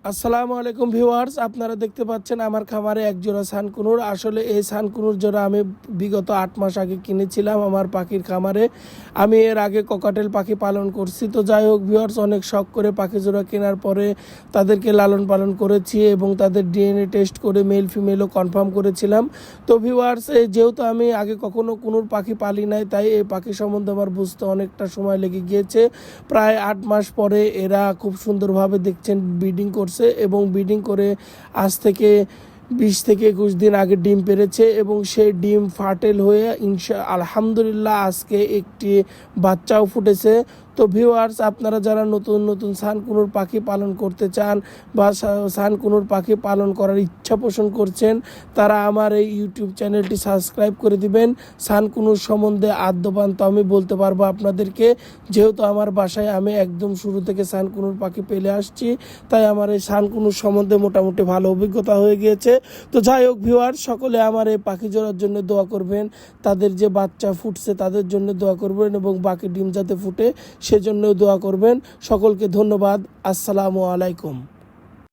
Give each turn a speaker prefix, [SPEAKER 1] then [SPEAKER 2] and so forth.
[SPEAKER 1] আসসালামু আলাইকুম ভিউয়ার্স, আপনারা দেখতে পাচ্ছেন আমার খামারে এক জোড়া সানকুনুর। আসলে এই সানকুনুর জোড়া আমি বিগত 8 মাস আগে কিনেছিলাম আমার পাখির খামারে। আমি এর আগে ককাটেল পাখি পালন করছি। তো যাই হোক ভিউয়ার্স, অনেক শখ করে পাখি জোড়া কেনার পরে তাদেরকে লালন পালন করেছি এবং তাদের ডিএনএ টেস্ট করে মেল ফিমেলও কনফার্ম করেছিলাম। তো ভিউয়ার্স, যেহেতু আমি আগে কখনো কুনুর পাখি পালি নাই, তাই এই পাখি সম্বন্ধে আমার বুঝতে অনেকটা সময় লেগে গিয়েছে। প্রায় 8 মাস পরে এরা খুব সুন্দরভাবে দেখছেন ব্রিডিং করছে এবং ব্রিডিং করে আজ থেকে 20 থেকে 21 দিন আগে ডিম পেড়েছে এবং সেই ডিম ফার্টেল হয়ে আলহামদুলিল্লাহ আজকে একটি বাচ্চাও ফুটেছে। তো ভিউয়ার্স, আপনারা যারা নতুন নতুন সানকুনুর পাখি পালন করতে চান বা সানকুনুর পাখি পালন করার ইচ্ছা পোষণ করছেন, তারা আমার এই ইউটিউব চ্যানেলটি সাবস্ক্রাইব করে দিবেন। সানকুনুর সম্বন্ধে আদ্যপান্ত আমি বলতে পারবো আপনাদেরকে, যেহেতু আমার বাসায় আমি একদম শুরু থেকে সানকুনুর পাখি পেলে আসছি, তাই আমার এই সানকুনুর সম্বন্ধে মোটামুটি ভালো অভিজ্ঞতা হয়ে গিয়েছে। তো যাই হোক ভিউয়ার্স, সকলে আমার এই পাখি জোড়ার জন্য দোয়া করবেন, তাদের যে বাচ্চা ফুটছে তাদের জন্য দোয়া করবেন এবং বাকি ডিম যাতে ফুটে সেজন্যও দোয়া করবেন। সকলকে ধন্যবাদ। আসসালামু আলাইকুম।